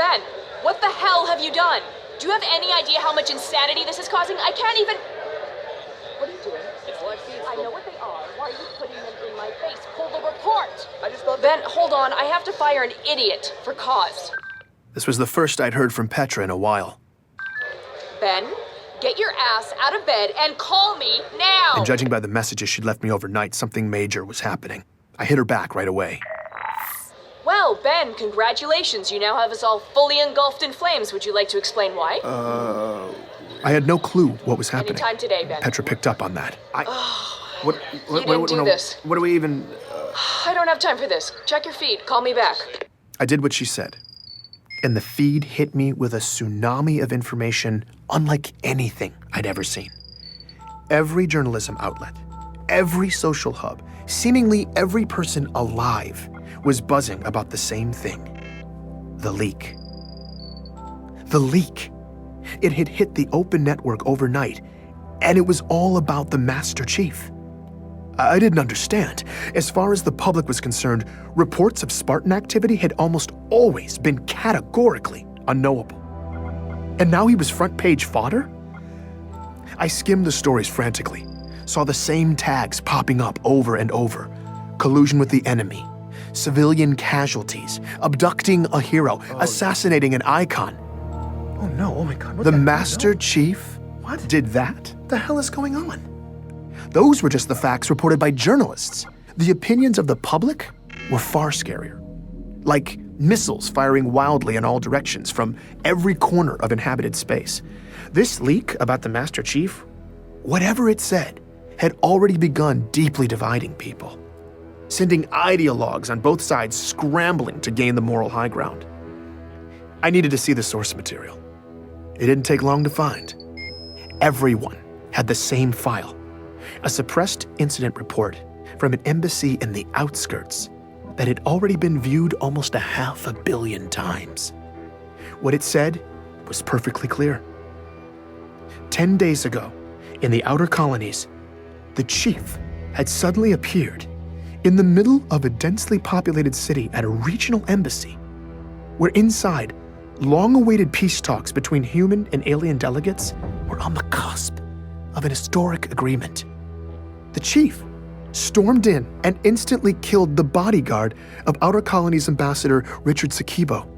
Ben, what the hell have you done? Do you have any idea how much insanity this is causing? I can't even... What are you doing? It's live feeds. I know what they are. Why are you putting them in my face? Pull the report! I just thought Ben, hold on. I have to fire an idiot for cause. This was the first I'd heard from Petra in a while. Ben, get your ass out of bed and call me now! And judging by the messages she'd left me overnight, something major was happening. I hit her back right away. Well, Ben, congratulations. You now have us all fully engulfed in flames. Would you like to explain why? I had no clue what was happening. Anytime today, Ben. Petra picked up on that. You didn't do this. What do we even... I don't have time for this. Check your feed. Call me back. I did what she said. And the feed hit me with a tsunami of information unlike anything I'd ever seen. Every journalism outlet, every social hub, seemingly every person alive was buzzing about the same thing. The leak. The leak. It had hit the open network overnight, and it was all about the Master Chief. I didn't understand. As far as the public was concerned, reports of Spartan activity had almost always been categorically unknowable. And now he was front-page fodder? I skimmed the stories frantically, saw the same tags popping up over and over. Collusion with the enemy, civilian casualties, abducting a hero, assassinating an icon. Oh no, oh my God. The Master Chief What? did that? What the hell is going on? Those were just the facts reported by journalists. The opinions of the public were far scarier. Like missiles firing wildly in all directions from every corner of inhabited space. This leak about the Master Chief, whatever it said, had already begun deeply dividing people, sending ideologues on both sides scrambling to gain the moral high ground. I needed to see the source material. It didn't take long to find. Everyone had the same file, a suppressed incident report from an embassy in the outskirts that had already been viewed almost 500 million times. What it said was perfectly clear. 10 days ago, in the outer colonies, the chief had suddenly appeared in the middle of a densely populated city at a regional embassy, where inside, long-awaited peace talks between human and alien delegates were on the cusp of an historic agreement. The chief stormed in and instantly killed the bodyguard of Outer Colonies Ambassador Richard Sakibo,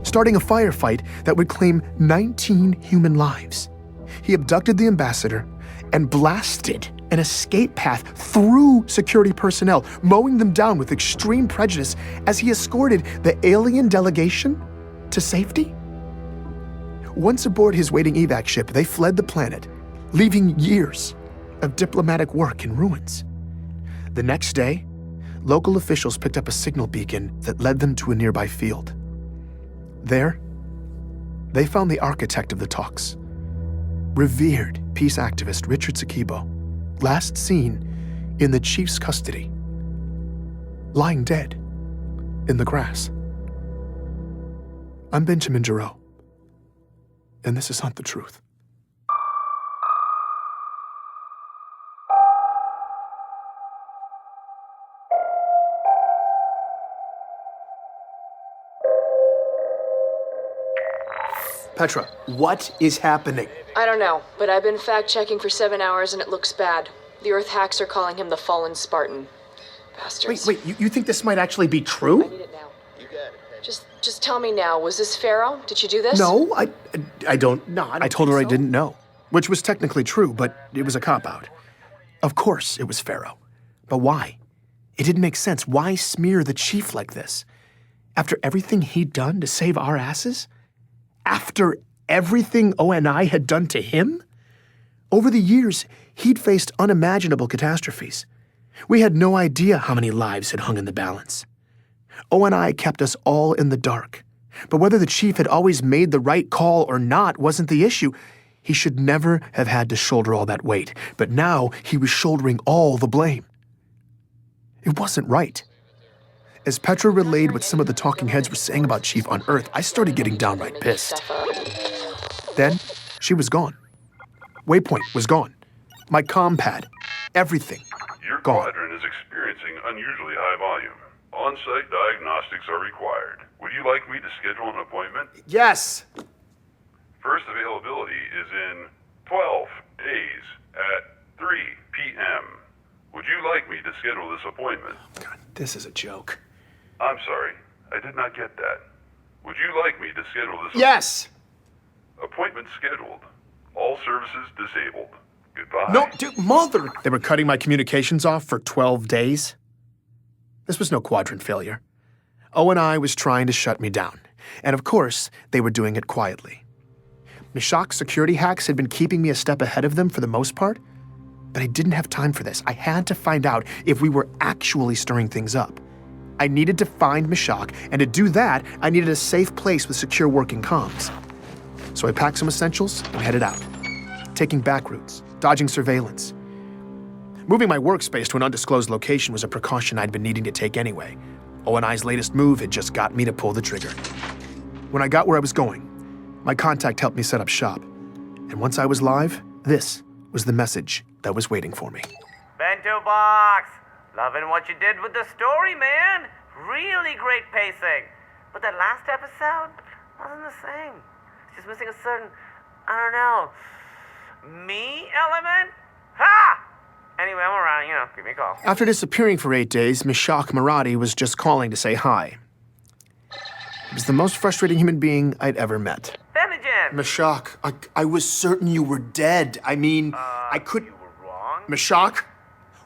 starting a firefight that would claim 19 human lives. He abducted the ambassador and blasted an escape path through security personnel, mowing them down with extreme prejudice as he escorted the alien delegation to safety. Once aboard his waiting evac ship, they fled the planet, leaving years of diplomatic work in ruins. The next day, local officials picked up a signal beacon that led them to a nearby field. There, they found the architect of the talks, revered peace activist Richard Sakibo, last seen in the chief's custody, lying dead in the grass. I'm Benjamin Giraud, and this is Hunt the Truth. Petra, what is happening? I don't know, but I've been fact-checking for 7 hours and it looks bad. The Earth hacks are calling him the Fallen Spartan. Bastards. Wait, you think this might actually be I true? need it now. Just tell me now, was this Pharaoh? Did you do this? No, I don't. No, I told her I didn't know, which was technically true, but it was a cop-out. Of course it was Pharaoh. But why? It didn't make sense. Why smear the chief like this? After everything he'd done to save our asses? After everything ONI had done to him? Over the years, he'd faced unimaginable catastrophes. We had no idea how many lives had hung in the balance. ONI kept us all in the dark. But whether the chief had always made the right call or not wasn't the issue. He should never have had to shoulder all that weight. But now he was shouldering all the blame. It wasn't right. As Petra relayed what some of the talking heads were saying about Chief on Earth, I started getting downright pissed. Then, she was gone. Waypoint was gone. My comm pad. Everything. Your Gone. quadrant is experiencing unusually high volume. On-site diagnostics are required. Would you like me to schedule an appointment? Yes. First availability is in 12 days at 3 p.m. Would you like me to schedule this appointment? God, this is a joke. I'm sorry, I did not get that. Would you like me to schedule this? Yes. Appointment scheduled. All services disabled. Goodbye. No, dude, mother! They were cutting my communications off for 12 days? This was no quadrant failure. O&I was trying to shut me down. And of course, they were doing it quietly. Meshach's security hacks had been keeping me a step ahead of them for the most part, but I didn't have time for this. I had to find out if we were actually stirring things up. I needed to find Meshach, and to do that, I needed a safe place with secure working comms. So I packed some essentials and headed out, taking back routes, dodging surveillance. Moving my workspace to an undisclosed location was a precaution I'd been needing to take anyway. O&I's latest move had just got me to pull the trigger. When I got where I was going, my contact helped me set up shop. And once I was live, this was the message that was waiting for me. Bento Box! Loving what you did with the story, man! Really great pacing. But that last episode wasn't the same. It's just missing a certain, I don't know, me element? Ha! Anyway, I'm around, give me a call. After disappearing for 8 days, Meshach Maradi was just calling to say hi. He was the most frustrating human being I'd ever met. Benjamin! Meshach, I was certain you were dead. I mean, I could... You were wrong? Meshach,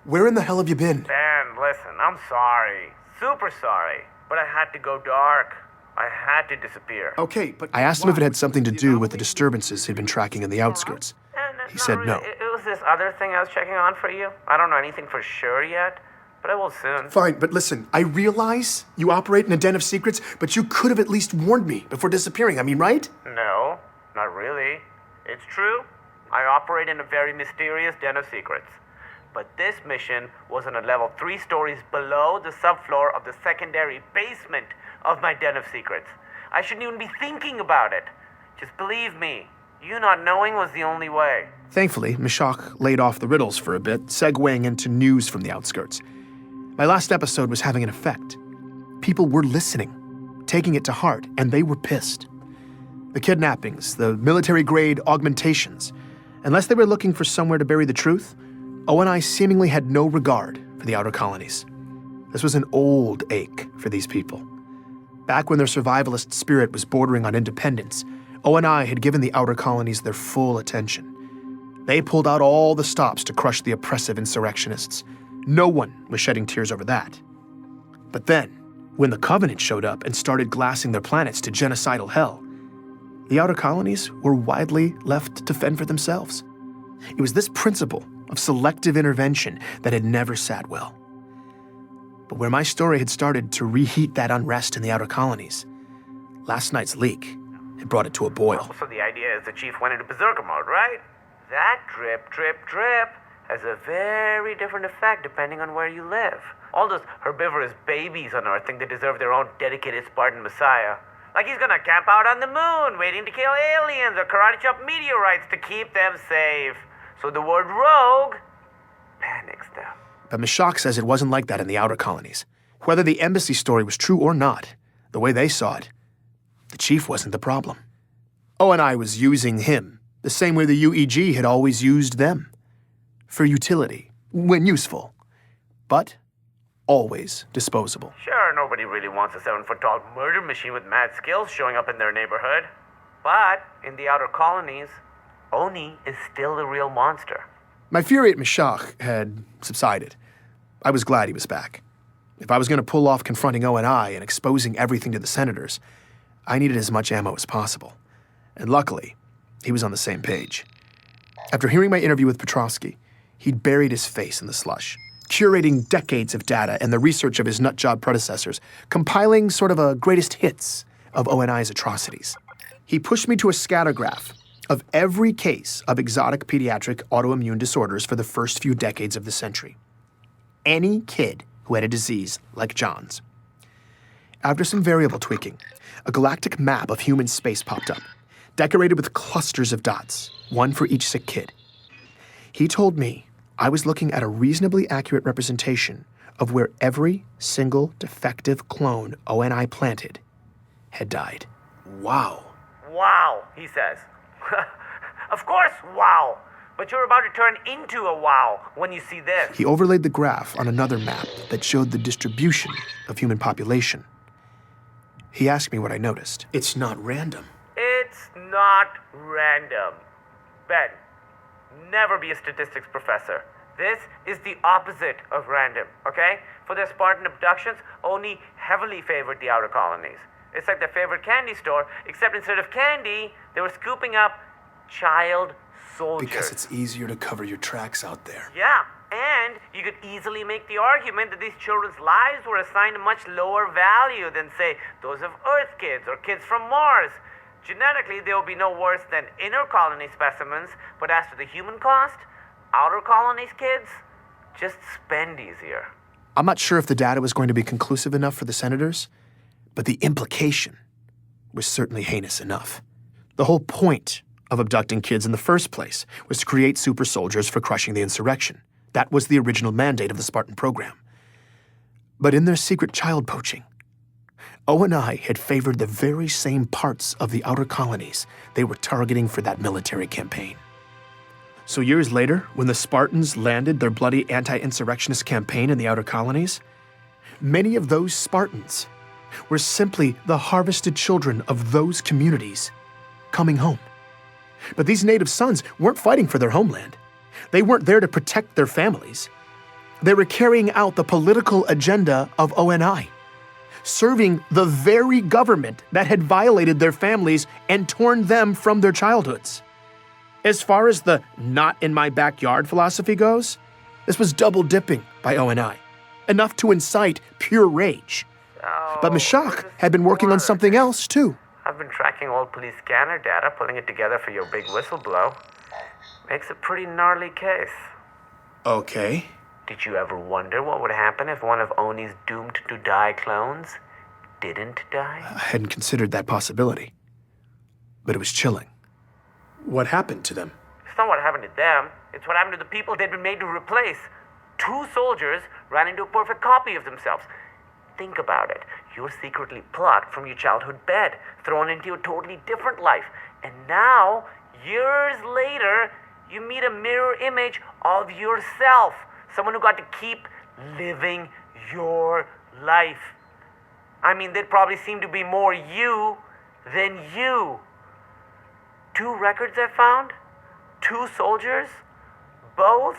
where in the hell have you been? Ben, listen, I'm sorry. Super sorry. But I had to go dark. I had to disappear. Okay, but... I asked him if it had something to do with the disturbances he'd been tracking in the outskirts. He said no. It was this other thing I was checking on for you. I don't know anything for sure yet, but I will soon. Fine, but listen, I realize you operate in a den of secrets, but you could have at least warned me before disappearing, right? No, not really. It's true. I operate in a very mysterious den of secrets. But this mission was on a level 3 stories below the subfloor of the secondary basement of my den of secrets. I shouldn't even be thinking about it. Just believe me, you not knowing was the only way. Thankfully, Meshach laid off the riddles for a bit, segueing into news from the outskirts. My last episode was having an effect. People were listening, taking it to heart, and they were pissed. The kidnappings, the military-grade augmentations, unless they were looking for somewhere to bury the truth, O&I seemingly had no regard for the outer colonies. This was an old ache for these people. Back when their survivalist spirit was bordering on independence, O&I had given the outer colonies their full attention. They pulled out all the stops to crush the oppressive insurrectionists. No one was shedding tears over that. But then, when the Covenant showed up and started glassing their planets to genocidal hell, the outer colonies were widely left to fend for themselves. It was this principle of selective intervention that had never sat well. But where my story had started to reheat that unrest in the outer colonies, last night's leak had brought it to a boil. So the idea is the chief went into berserker mode, right? That drip, drip, drip has a very different effect depending on where you live. All those herbivorous babies on Earth think they deserve their own dedicated Spartan messiah. Like he's gonna camp out on the moon, waiting to kill aliens or karate chop meteorites to keep them safe. So the word rogue panics them. But Meshach says it wasn't like that in the outer colonies. Whether the embassy story was true or not, the way they saw it, the chief wasn't the problem. O&I was using him the same way the UEG had always used them. For utility, when useful, but always disposable. Sure, nobody really wants a 7-foot-tall murder machine with mad skills showing up in their neighborhood. But in the outer colonies, Oni is still the real monster. My fury at Meshach had subsided. I was glad he was back. If I was going to pull off confronting O&I and exposing everything to the senators, I needed as much ammo as possible. And luckily, he was on the same page. After hearing my interview with Petrovsky, he'd buried his face in the slush, curating decades of data and the research of his nutjob predecessors, compiling sort of a greatest hits of O&I's atrocities. He pushed me to a scattergraph of every case of exotic pediatric autoimmune disorders for the first few decades of the century. Any kid who had a disease like John's. After some variable tweaking, a galactic map of human space popped up, decorated with clusters of dots, one for each sick kid. He told me I was looking at a reasonably accurate representation of where every single defective clone O&I planted had died. Wow. Wow, he says. Of course, wow. But you're about to turn into a wow when you see this. He overlaid the graph on another map that showed the distribution of human population. He asked me what I noticed. It's not random. It's not random. Ben, never be a statistics professor. This is the opposite of random, okay? For their Spartan abductions, Oni heavily favored the outer colonies. It's like their favorite candy store, except instead of candy, they were scooping up child soldiers. Because it's easier to cover your tracks out there. Yeah, and you could easily make the argument that these children's lives were assigned a much lower value than, say, those of Earth kids or kids from Mars. Genetically, they will be no worse than inner colony specimens, but as to the human cost, outer colonies kids just spend easier. I'm not sure if the data was going to be conclusive enough for the senators, but the implication was certainly heinous enough. The whole point of abducting kids in the first place was to create super soldiers for crushing the insurrection. That was the original mandate of the Spartan program. But in their secret child poaching, O&I had favored the very same parts of the outer colonies they were targeting for that military campaign. So years later, when the Spartans landed their bloody anti-insurrectionist campaign in the outer colonies, many of those Spartans were simply the harvested children of those communities coming home. But these native sons weren't fighting for their homeland. They weren't there to protect their families. They were carrying out the political agenda of O&I, serving the very government that had violated their families and torn them from their childhoods. As far as the not in my backyard philosophy goes, this was double dipping by O&I, enough to incite pure rage. But Meshach had been working on something else too. I've been tracking old police scanner data, putting it together for your big whistleblow. Makes a pretty gnarly case. Okay. Did you ever wonder what would happen if one of Oni's doomed to die clones didn't die? I hadn't considered that possibility, but it was chilling. What happened to them? It's not what happened to them. It's what happened to the people they'd been made to replace. 2 soldiers ran into a perfect copy of themselves. Think about it. You're secretly plucked from your childhood bed, thrown into a totally different life. And now, years later, you meet a mirror image of yourself. Someone who got to keep living your life. I mean, they'd probably seem to be more you than you. 2 records I found, 2 soldiers, both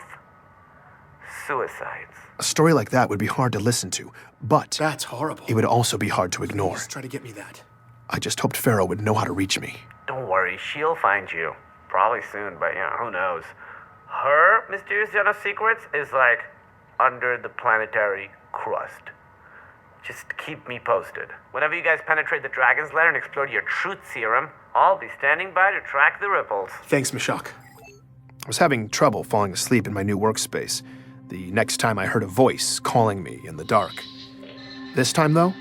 suicides. A story like that would be hard to listen to, but That's horrible. it would also be hard to ignore. Just try to get me that. I just hoped Pharaoh would know how to reach me. Don't worry, she'll find you. Probably soon, but who knows. Her mysterious den of secrets is like under the planetary crust. Just keep me posted. Whenever you guys penetrate the Dragon's Lair and explore your truth serum, I'll be standing by to track the ripples. Thanks, Meshach. I was having trouble falling asleep in my new workspace the next time I heard a voice calling me in the dark. This time, though,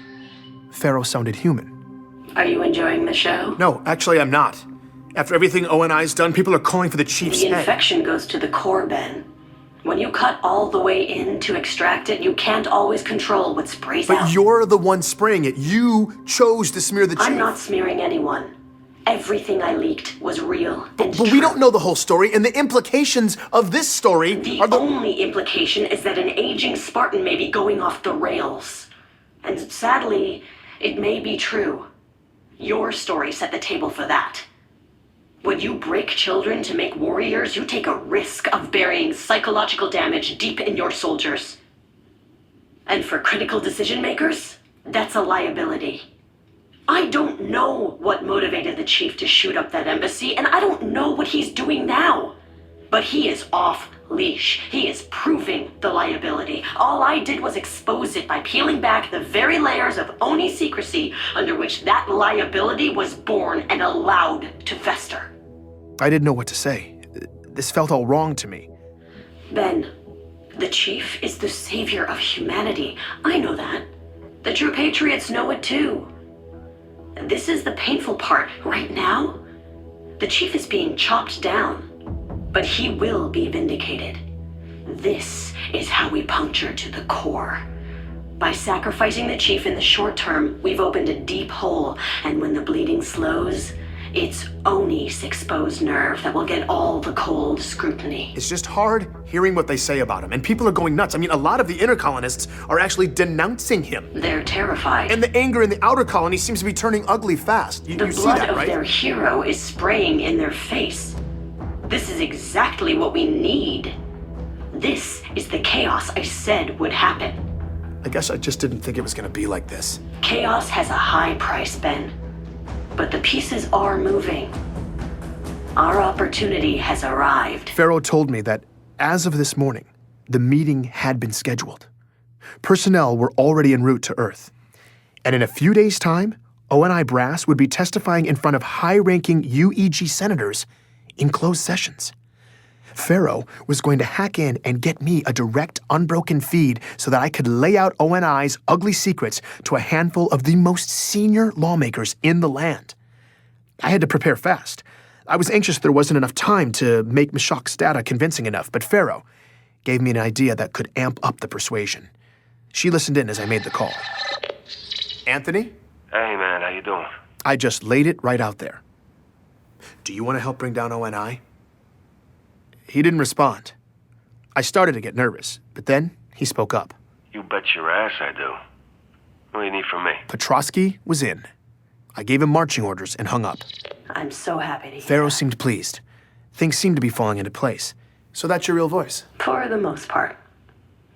Pharaoh sounded human. Are you enjoying the show? No, actually, I'm not. After everything O&I's done, people are calling for the chief's The head. infection goes to the core, Ben. When you cut all the way in to extract it, you can't always control what sprays out. But you're the one spraying it. You chose to smear the chief. I'm not smearing anyone. Everything I leaked was real and But we don't know the whole story, and the implications of this story The are the... only implication is that an aging Spartan may be going off the rails. And sadly, it may be true. Your story set the table for that. When you break children to make warriors, you take a risk of burying psychological damage deep in your soldiers. And for critical decision makers, that's a liability. I don't know what motivated the chief to shoot up that embassy, and I don't know what he's doing now. But he is off leash. He is proving the liability. All I did was expose it by peeling back the very layers of Oni secrecy under which that liability was born and allowed to fester. I didn't know what to say. This felt all wrong to me. Ben, the chief is the savior of humanity. I know that. The true patriots know it too. This is the painful part. Right now, the chief is being chopped down, but he will be vindicated. This is how we puncture to the core. By sacrificing the chief in the short term, we've opened a deep hole, and when the bleeding slows, it's Oni's exposed nerve that will get all the cold scrutiny. It's just hard hearing what they say about him, and people are going nuts. I mean, a lot of the inner colonists are actually denouncing him. They're terrified. And the anger in the outer colony seems to be turning ugly fast. You The see blood that, of right? their hero is spraying in their face. This is exactly what we need. This is the chaos I said would happen. I guess I just didn't think it was gonna be like this. Chaos has a high price, Ben. But the pieces are moving. Our opportunity has arrived. Pharaoh told me that as of this morning, the meeting had been scheduled. Personnel were already en route to Earth. And in a few days' time, ONI brass would be testifying in front of high-ranking UEG senators in closed sessions. Pharaoh was going to hack in and get me a direct, unbroken feed so that I could lay out ONI's ugly secrets to a handful of the most senior lawmakers in the land. I had to prepare fast. I was anxious there wasn't enough time to make Meshach's data convincing enough, but Pharaoh gave me an idea that could amp up the persuasion. She listened in as I made the call. Anthony? Hey, man, how you doing? I just laid it right out there. Do you want to help bring down ONI? He didn't respond. I started to get nervous, but then he spoke up. You bet your ass I do. What do you need from me? Petrosky was in. I gave him marching orders and hung up. I'm so happy to hear Pharaoh that. seemed pleased. Things seemed to be falling into place. So that's your real voice? For the most part.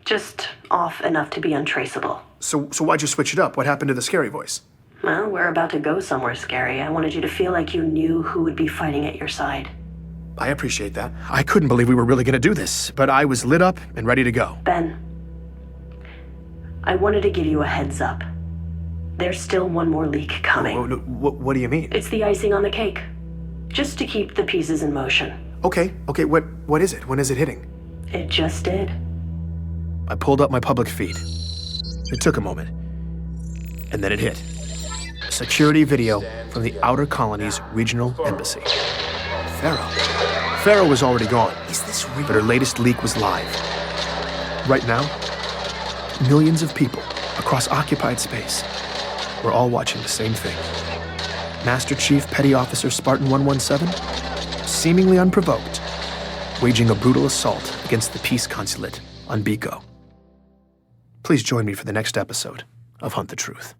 Just off enough to be untraceable. So why'd you switch it up? What happened to the scary voice? Well, we're about to go somewhere scary. I wanted you to feel like you knew who would be fighting at your side. I appreciate that. I couldn't believe we were really going to do this, but I was lit up and ready to go. Ben, I wanted to give you a heads up. There's still one more leak coming. What do you mean? It's the icing on the cake. Just to keep the pieces in motion. Okay, what is it? When is it hitting? It just did. I pulled up my public feed. It took a moment. And then it hit. A security video from the Outer Colony's regional embassy. Pharaoh was already gone. Is this real? But her latest leak was live. Right now, millions of people across occupied space were all watching the same thing. Master Chief Petty Officer Spartan 117, seemingly unprovoked, waging a brutal assault against the peace consulate on Biko. Please join me for the next episode of Hunt the Truth.